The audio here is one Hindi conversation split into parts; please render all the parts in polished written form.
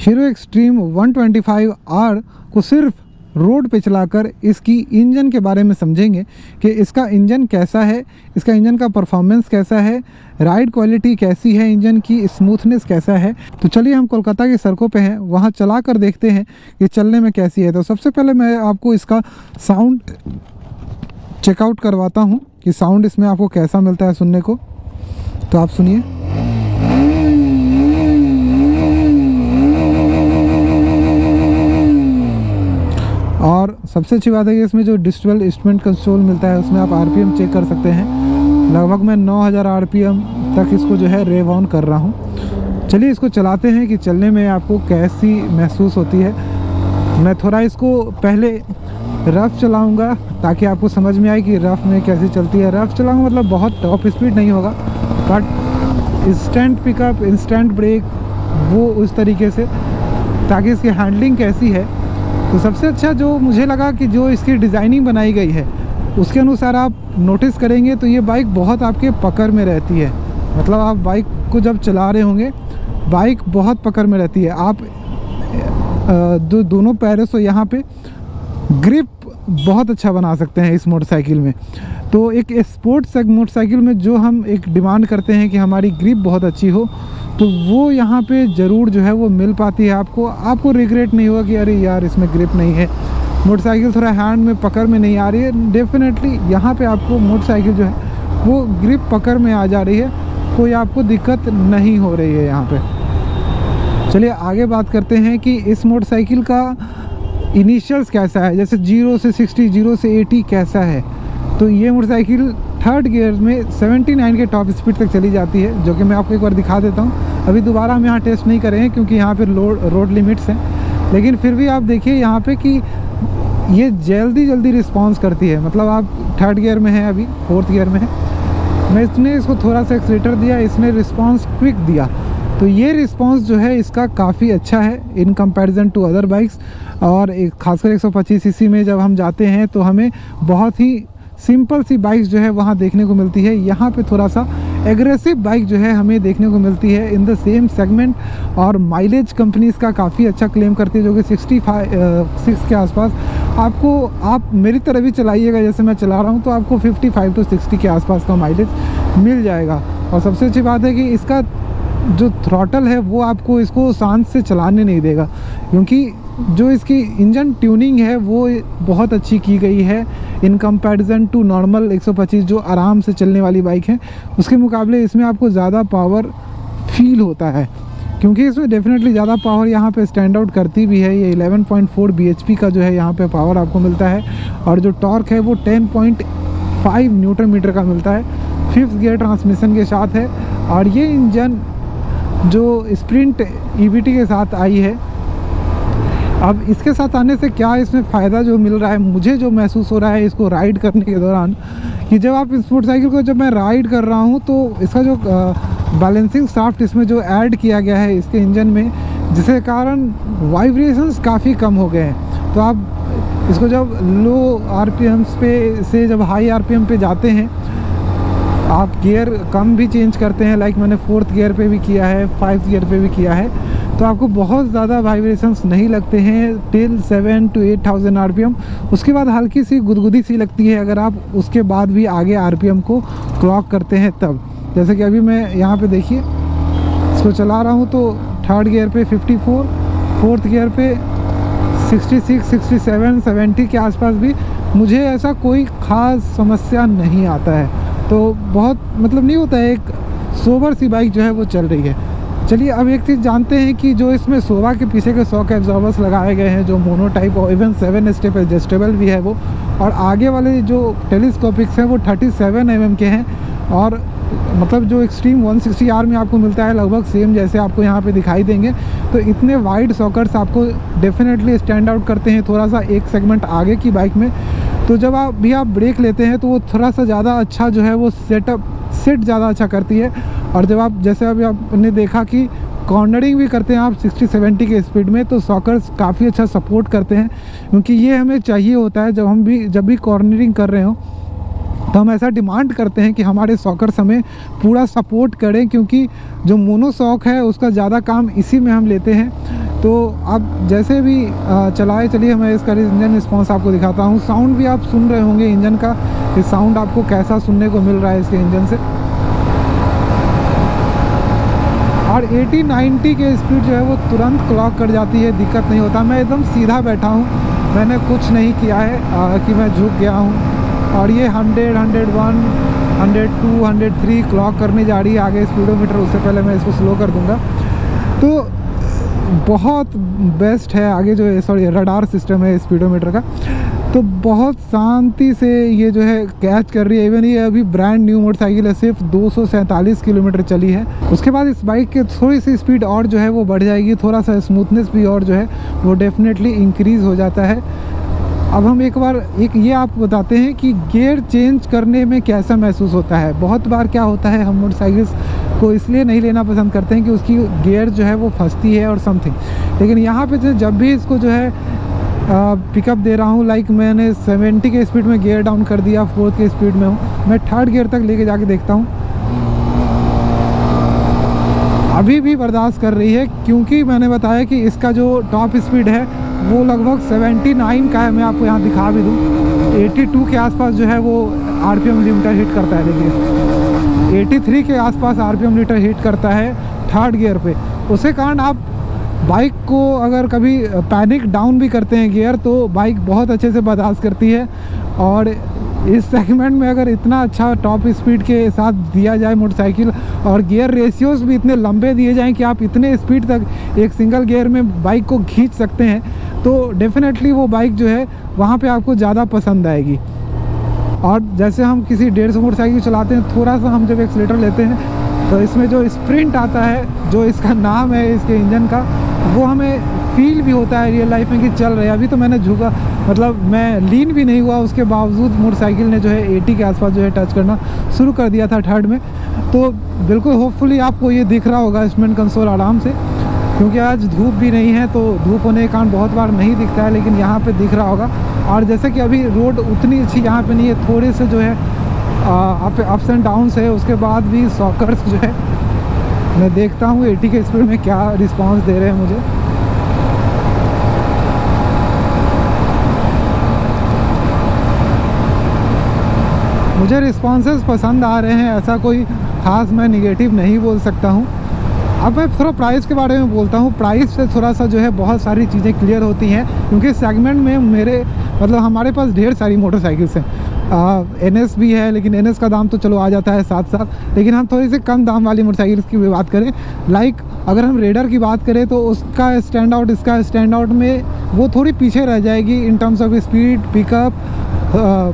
हीरो एक्सट्रीम 125R को सिर्फ रोड पे चलाकर इसकी इंजन के बारे में समझेंगे कि इसका इंजन कैसा है, इसका इंजन का परफॉर्मेंस कैसा है, राइड क्वालिटी कैसी है, इंजन की स्मूथनेस कैसा है। तो चलिए हम कोलकाता की सड़कों पे हैं, वहाँ चला कर देखते हैं कि चलने में कैसी है। तो सबसे पहले मैं आपको इसका साउंड चेकआउट करवाता हूँ कि साउंड इसमें आपको कैसा मिलता है सुनने को। तो आप सुनिए। और सबसे अच्छी बात है कि इसमें जो डिजिटल इंस्ट्रूमेंट कंट्रोल मिलता है उसमें आप आरपीएम चेक कर सकते हैं। लगभग मैं 9000 आरपीएम तक इसको जो है रेव ऑन कर रहा हूँ। चलिए इसको चलाते हैं कि चलने में आपको कैसी महसूस होती है। मैं थोड़ा इसको पहले रफ़ चलाऊँगा ताकि आपको समझ में आए कि रफ़ में कैसी चलती है। रफ़ चलाऊँगा मतलब बहुत टॉप स्पीड नहीं होगा, but instant pickup, instant brake, वो उस तरीके से, ताकि इसकी हैंडलिंग कैसी है। तो सबसे अच्छा जो मुझे लगा कि जो इसकी डिज़ाइनिंग बनाई गई है उसके अनुसार आप नोटिस करेंगे तो ये बाइक बहुत आपके पकड़ में रहती है। मतलब आप बाइक को जब चला रहे होंगे, बाइक बहुत पकड़ में रहती है। आप दोनों पैरों से यहाँ पे ग्रिप बहुत अच्छा बना सकते हैं इस मोटरसाइकिल में। तो एक स्पोर्ट्स मोटरसाइकिल में जो हम एक डिमांड करते हैं कि हमारी ग्रिप बहुत अच्छी हो, तो वो यहाँ पे ज़रूर जो है वो मिल पाती है। आपको रिग्रेट नहीं होगा कि अरे यार इसमें ग्रिप नहीं है, मोटरसाइकिल थोड़ा हैंड में पकड़ में नहीं आ रही है। डेफिनेटली यहाँ पे आपको मोटरसाइकिल जो है वो ग्रिप पकड़ में आ जा रही है, कोई आपको दिक्कत नहीं हो रही है यहाँ पे। चलिए आगे बात करते हैं कि इस मोटरसाइकिल का इनिशियल्स कैसा है, जैसे 0 से 60, 0 से 80 कैसा है। तो ये मोटरसाइकिल थर्ड गियर में 79 के टॉप स्पीड तक चली जाती है, जो कि मैं आपको एक बार दिखा देता हूँ। अभी दोबारा हम यहाँ टेस्ट नहीं करेंगे क्योंकि यहाँ पे रोड लिमिट्स हैं, लेकिन फिर भी आप देखिए यहाँ पे कि ये जल्दी रिस्पांस करती है। मतलब आप थर्ड गियर में हैं, अभी फोर्थ गियर में है, मैं इसको थोड़ा सा एक्सीलेटर दिया, इसने रिस्पांस क्विक दिया। तो ये रिस्पांस जो है इसका काफ़ी अच्छा है in comparison to other bikes. और खासकर 125 सीसी में जब हम जाते हैं तो हमें बहुत ही सिंपल सी बाइक्स जो है वहाँ देखने को मिलती है। यहाँ पे थोड़ा सा एग्रेसिव बाइक जो है हमें देखने को मिलती है इन द सेम सेगमेंट। और माइलेज कंपनी इसका काफ़ी अच्छा क्लेम करती है, जो कि 65 के आसपास आप मेरी तरह भी चलाइएगा जैसे मैं चला रहा हूँ, तो आपको 55 to 60 के आसपास का माइलेज मिल जाएगा। और सबसे अच्छी बात है कि इसका जो थ्रॉटल है वो आपको इसको शांत से चलाने नहीं देगा, क्योंकि जो इसकी इंजन ट्यूनिंग है वो बहुत अच्छी की गई है इन कंपैरिजन टू नॉर्मल 125 जो आराम से चलने वाली बाइक है। उसके मुकाबले इसमें आपको ज़्यादा पावर फील होता है, क्योंकि इसमें डेफिनेटली ज़्यादा पावर यहाँ पे स्टैंड आउट करती भी है। ये 11.4 bhp का जो है यहाँ पे पावर आपको मिलता है, और जो टॉर्क है वो 10.5 न्यूटन मीटर का मिलता है। 5th गियर ट्रांसमिशन के साथ है, और ये इंजन जो स्प्रिंट EBT के साथ आई है। अब इसके साथ आने से क्या इसमें फ़ायदा जो मिल रहा है, मुझे जो महसूस हो रहा है इसको राइड करने के दौरान, कि जब आप इस मोटरसाइकिल को जब मैं राइड कर रहा हूँ तो इसका जो बैलेंसिंग शाफ्ट इसमें जो ऐड किया गया है इसके इंजन में, जिसके कारण वाइब्रेशंस काफ़ी कम हो गए हैं। तो आप इसको जब लो RPMs पे से जब हाई RPM पे जाते हैं, आप गियर कम भी चेंज करते हैं, लाइक मैंने 4th गियर पे भी किया है, 5th गियर पे भी किया है, तो आपको बहुत ज़्यादा वाइब्रेशंस नहीं लगते हैं टिल 7 to 8000 RPM। उसके बाद हल्की सी गुदगुदी सी लगती है अगर आप उसके बाद भी आगे RPM को क्लॉक करते हैं तब। जैसे कि अभी मैं यहाँ पे देखिए इसको चला रहा हूँ, तो थर्ड गियर पे 54, 4th गियर पे 66, 67, 70 के आसपास भी मुझे ऐसा कोई ख़ास समस्या नहीं आता है। तो बहुत मतलब नहीं होता है, एक सोबर सी बाइक जो है वो चल रही है। चलिए अब एक चीज़ जानते हैं कि जो इसमें शोभा के पीछे के शॉक एब्जॉर्बर्स लगाए गए हैं, जो मोनो टाइप और इवन 7 स्टेप एडजस्टेबल भी है वो, और आगे वाले जो टेलीस्कोपिक्स हैं वो 37 mm के हैं। और मतलब जो एक्सट्रीम 160R में आपको मिलता है लगभग सेम जैसे आपको यहाँ पे दिखाई देंगे। तो इतने वाइड सॉकर्स आपको डेफिनेटली स्टैंड आउट करते हैं थोड़ा सा एक सेगमेंट आगे की बाइक में। तो जब आप ब्रेक लेते हैं तो वो थोड़ा सा ज़्यादा अच्छा जो है वो सेट ज़्यादा अच्छा करती है। और जब आप जैसे अभी आपने देखा कि कॉर्नरिंग भी करते हैं आप 60-70 के स्पीड में, तो सॉकर्स काफ़ी अच्छा सपोर्ट करते हैं, क्योंकि ये हमें चाहिए होता है जब भी कॉर्नरिंग कर रहे हो तो हम ऐसा डिमांड करते हैं कि हमारे सॉकर्स हमें पूरा सपोर्ट करें, क्योंकि जो मोनो सॉक है उसका ज़्यादा काम इसी में हम लेते हैं तो आप जैसे भी चलाए चलिए, मैं इसका इंजन रिस्पॉन्स आपको दिखाता हूँ। साउंड भी आप सुन रहे होंगे इंजन का, ये साउंड आपको कैसा सुनने को मिल रहा है इसके इंजन से। और 80-90 के स्पीड जो है वो तुरंत क्लॉक कर जाती है, दिक्कत नहीं होता। मैं एकदम सीधा बैठा हूँ, मैंने कुछ नहीं किया है कि मैं झुक गया हूँ। और ये 100, 101, 102, 103 क्लॉक करने जा रही है आगे स्पीडोमीटर। उससे पहले मैं इसको स्लो कर दूँगा। तो बहुत बेस्ट है आगे जो है, रडार सिस्टम है स्पीडोमीटर का, तो बहुत शांति से ये जो है कैच कर रही है। इवन ये अभी ब्रांड न्यू मोटरसाइकिल है, सिर्फ 247 किलोमीटर चली है। उसके बाद इस बाइक की थोड़ी सी स्पीड और जो है वो बढ़ जाएगी, थोड़ा सा स्मूथनेस भी और जो है वो डेफिनेटली इंक्रीज़ हो जाता है। अब हम एक ये आप बताते हैं कि गियर चेंज करने में कैसा महसूस होता है। बहुत बार क्या होता है, हम मोटरसाइकिल्स को इसलिए नहीं लेना पसंद करते हैं कि उसकी गियर जो है वो फंसती है और समथिंग, लेकिन यहाँ पे जब भी इसको जो है पिकअप दे रहा हूँ, लाइक मैंने 70 के स्पीड में गियर डाउन कर दिया, 4th के स्पीड में हूँ, मैं 3rd गियर तक लेके जाके देखता हूँ, अभी भी बर्दाश्त कर रही है। क्योंकि मैंने बताया कि इसका जो टॉप स्पीड है वो लगभग 79 का है। मैं आपको यहाँ दिखा भी दूँ, 82 के आसपास जो है वो RPM लिमिटर हिट करता है। देखिए 83 के आसपास RPM लिमिटर हिट करता है 3rd गियर पे। उसके कारण आप बाइक को अगर कभी पैनिक डाउन भी करते हैं गियर, तो बाइक बहुत अच्छे से बर्दाश्त करती है। और इस सेगमेंट में अगर इतना अच्छा टॉप स्पीड के साथ दिया जाए मोटरसाइकिल, और गियर रेशियोज़ भी इतने लंबे दिए जाएं कि आप इतने स्पीड तक एक सिंगल गियर में बाइक को खींच सकते हैं, तो डेफिनेटली वो बाइक जो है वहाँ पे आपको ज़्यादा पसंद आएगी। और जैसे हम किसी 150 मोटरसाइकिल चलाते हैं, थोड़ा सा हम जब एक्सीलेटर लेते हैं तो इसमें जो स्प्रिंट आता है, जो इसका नाम है इसके इंजन का, वो हमें फील भी होता है रियल लाइफ में कि चल रहे हैं। अभी तो मैंने झुका, मतलब मैं लीन भी नहीं हुआ, उसके बावजूद मोटरसाइकिल ने जो है 80 के आसपास जो है टच करना शुरू कर दिया था 3rd में। तो बिल्कुल होपफुली आपको ये दिख रहा होगा इंस्ट्रूमेंट कंसोल आराम से, क्योंकि आज धूप भी नहीं है, तो धूप होने के कारण बहुत बार नहीं दिखता है, लेकिन यहाँ पे दिख रहा होगा। और जैसे कि अभी रोड उतनी अच्छी यहाँ पे नहीं है, थोड़े से जो है अप्स एंड डाउन्स है, उसके बाद भी सॉकर्स जो है मैं देखता हूँ 80 के स्पीड में क्या रिस्पांस दे रहे हैं मुझे। मुझे रिस्पॉन्सेस पसंद आ रहे हैं, ऐसा कोई ख़ास मैं निगेटिव नहीं बोल सकता हूँ। अब मैं थोड़ा प्राइस के बारे में बोलता हूँ। प्राइस से थोड़ा सा जो है बहुत सारी चीज़ें क्लियर होती हैं, क्योंकि सेगमेंट में हमारे पास ढेर सारी मोटरसाइकिल्स हैं। NS भी है, लेकिन NS का दाम तो चलो आ जाता है साथ साथ, लेकिन हम थोड़ी सी कम दाम वाली मोटरसाइकिल्स की भी बात करें, लाइक अगर हम रेडर की बात करें तो उसका स्टैंड आउट, इसका स्टैंड आउट में वो थोड़ी पीछे रह जाएगी in terms of speed, pickup,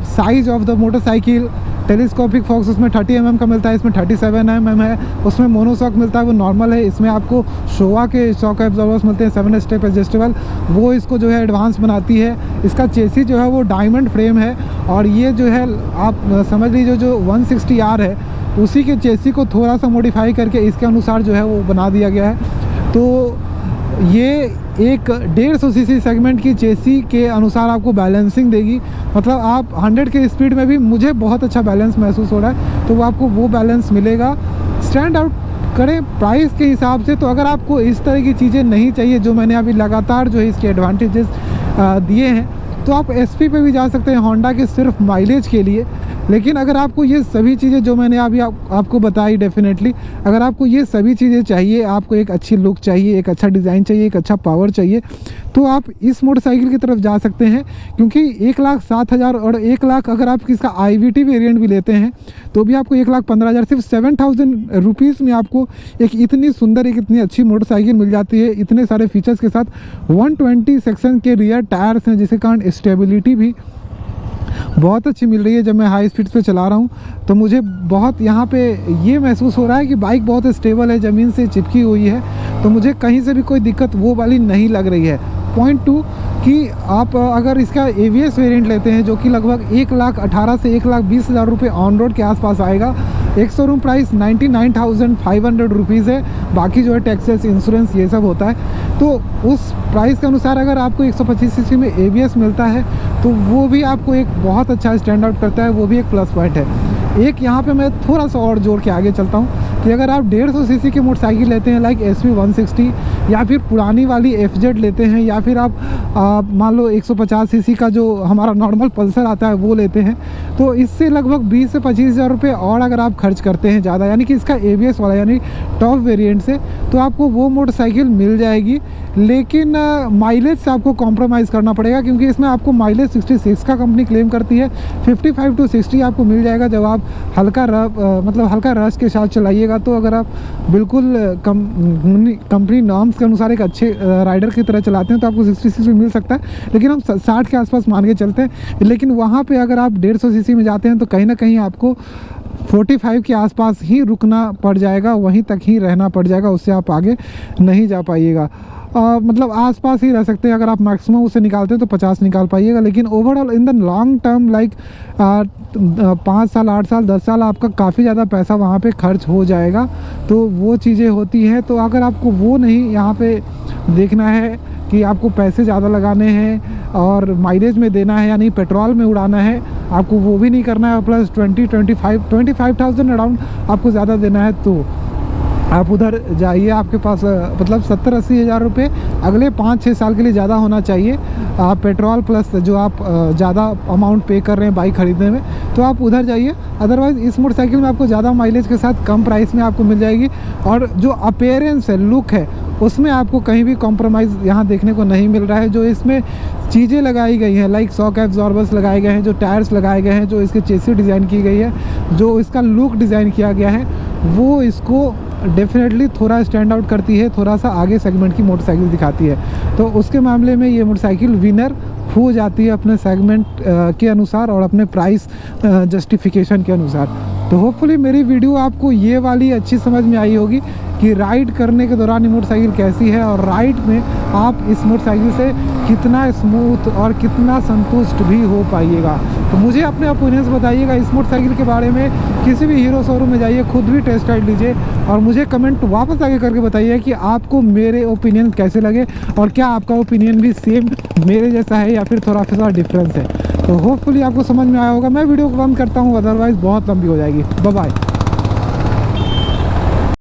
size of the motorcycle. Telescopic forks उसमें 30 mm का मिलता है, इसमें 37 mm है। उसमें मोनोशॉक मिलता है, वो नॉर्मल है। इसमें आपको शोवा के शॉक एब्जॉर्बर्स मिलते हैं 7 स्टेप एडजस्टेबल, वो इसको जो है एडवांस बनाती है। इसका चेसी जो है वो डायमंड फ्रेम है, और ये जो है आप समझ लीजिए जो 160R है उसी के चेसी को थोड़ा सा मॉडिफाई करके इसके अनुसार जो है वो बना दिया गया है। तो ये एक 150 cc सेगमेंट की चेसी के अनुसार आपको बैलेंसिंग देगी, मतलब आप 100 के स्पीड में भी मुझे बहुत अच्छा बैलेंस महसूस हो रहा है, तो वो आपको वो बैलेंस मिलेगा। स्टैंड आउट करें प्राइस के हिसाब से, तो अगर आपको इस तरह की चीज़ें नहीं चाहिए जो मैंने अभी लगातार जो है इसके एडवांटेजेस दिए हैं, तो आप SP पे भी जा सकते हैं होंडा के सिर्फ माइलेज के लिए। लेकिन अगर आपको ये सभी चीज़ें जो मैंने अभी आपको बताई, डेफिनेटली अगर आपको ये सभी चीज़ें चाहिए, आपको एक अच्छी लुक चाहिए, एक अच्छा डिज़ाइन चाहिए, एक अच्छा पावर चाहिए, तो आप इस मोटरसाइकिल की तरफ जा सकते हैं। क्योंकि 1,07,000 और 1 लाख अगर आप इसका IVT वेरिएंट भी लेते हैं तो भी आपको 1,15,000, सिर्फ 7,000 रुपीज़ में आपको एक इतनी सुंदर, एक इतनी अच्छी मोटरसाइकिल मिल जाती है, इतने सारे फीचर्स के साथ। 120 सेक्शन के रियर टायर्स हैं, जिसके कारण स्टेबिलिटी भी बहुत अच्छी मिल रही है। जब मैं हाई स्पीड पे चला रहा हूँ तो मुझे बहुत यहाँ पे ये महसूस हो रहा है कि बाइक बहुत स्टेबल है, ज़मीन से चिपकी हुई है, तो मुझे कहीं से भी कोई दिक्कत वो वाली नहीं लग रही है। पॉइंट 2 कि आप अगर इसका AVS वेरिएंट लेते हैं, जो कि लगभग 1,18,000 से 1,20,000 रुपये ऑन रोड के आसपास आएगा, एक शोरूम प्राइस 99,500 रुपीज़ है, बाकी जो है टैक्सेस, इंश्योरेंस, ये सब होता है। तो उस प्राइस के अनुसार अगर आपको 125 cc में ABS मिलता है तो वो भी आपको एक बहुत अच्छा स्टैंड आउट करता है, वो भी एक प्लस पॉइंट है। एक यहाँ पे मैं थोड़ा सा और जोड़ के आगे चलता हूँ कि अगर आप 150 cc की मोटरसाइकिल लेते हैं, लाइक SV 160 या फिर पुरानी वाली FZ लेते हैं, या फिर आप मान लो 150 सीसी का जो हमारा नॉर्मल पल्सर आता है वो लेते हैं, तो इससे लगभग 20 से 25 हज़ार रुपये और अगर आप खर्च करते हैं ज़्यादा, यानी कि इसका ABS वाला यानी टॉप वेरिएंट से, तो आपको वो मोटरसाइकिल मिल जाएगी। लेकिन माइलेज से आपको कॉम्प्रोमाइज़ करना पड़ेगा, क्योंकि इसमें आपको माइलेज 66 का कंपनी क्लेम करती है। 55 to 60 आपको मिल जाएगा जब आप हल्का मतलब हल्का रश के साथ चलाइएगा। तो अगर आप बिल्कुल कंपनी नॉर्म्स के अनुसार एक अच्छे राइडर की तरह चलाते हैं तो आपको 66 में मिल सकता है, लेकिन हम 60 के आसपास मान के चलते हैं। लेकिन वहाँ पे अगर आप 150 सीसी में जाते हैं तो कहीं ना कहीं आपको 45 के आसपास ही रुकना पड़ जाएगा, वहीं तक ही रहना पड़ जाएगा, उससे आप आगे नहीं जा पाइएगा। मतलब आसपास ही रह सकते हैं। अगर आप मैक्सिमम उसे निकालते हैं तो 50 निकाल पाइएगा, लेकिन overall in the long term like 5 साल 8 साल 10 साल आपका काफ़ी ज़्यादा पैसा वहाँ पे खर्च हो जाएगा। तो वो चीज़ें होती हैं। तो अगर आपको वो नहीं यहाँ पे देखना है कि आपको पैसे ज़्यादा लगाने हैं और माइलेज में देना है, यानी पेट्रोल में उड़ाना है, आपको वो भी नहीं करना है, प्लस 25,000 अराउंड आपको ज़्यादा देना है, तो आप उधर जाइए। आपके पास मतलब 70-80 हज़ार रुपये अगले 5-6 साल के लिए ज़्यादा होना चाहिए, आप पेट्रोल प्लस जो आप ज़्यादा अमाउंट पे कर रहे हैं बाइक ख़रीदने में, तो आप उधर जाइए। अदरवाइज़ इस मोटरसाइकिल में आपको ज़्यादा माइलेज के साथ कम प्राइस में आपको मिल जाएगी, और जो अपीयरेंस है, लुक है, उसमें आपको कहीं भी कॉम्प्रोमाइज़ यहाँ देखने को नहीं मिल रहा है। जो इसमें चीज़ें लगाई गई हैं लाइक शॉक एब्जॉर्बर्स लगाए गए हैं, जो टायर्स लगाए गए हैं, जो इसके चेसी डिज़ाइन की गई है, जो इसका लुक डिज़ाइन किया गया है, वो इसको डेफिनेटली थोड़ा स्टैंड आउट करती है, थोड़ा सा आगे सेगमेंट की मोटरसाइकिल दिखाती है। तो उसके मामले में ये मोटरसाइकिल विनर हो जाती है अपने सेगमेंट के अनुसार और अपने प्राइस जस्टिफिकेशन के अनुसार। तो होपफुली मेरी वीडियो आपको ये वाली अच्छी समझ में आई होगी कि राइड करने के दौरान ये मोटरसाइकिल कैसी है, और राइड में आप इस मोटरसाइकिल से कितना स्मूथ और कितना संतुष्ट भी हो पाइएगा। तो मुझे अपने ओपिनियंस बताइएगा इस मोटरसाइकिल के बारे में। किसी भी हीरो शोरूम में जाइए, खुद भी टेस्ट राइड लीजिए और मुझे कमेंट वापस आगे करके बताइए कि आपको मेरे ओपिनियन कैसे लगे, और क्या आपका ओपिनियन भी सेम मेरे जैसा है या फिर थोड़ा सा डिफरेंस है। तो होपफुली आपको समझ में आया होगा। मैं वीडियो को बंद करता हूँ, अदरवाइज़ बहुत लंबी हो जाएगी। Bye bye.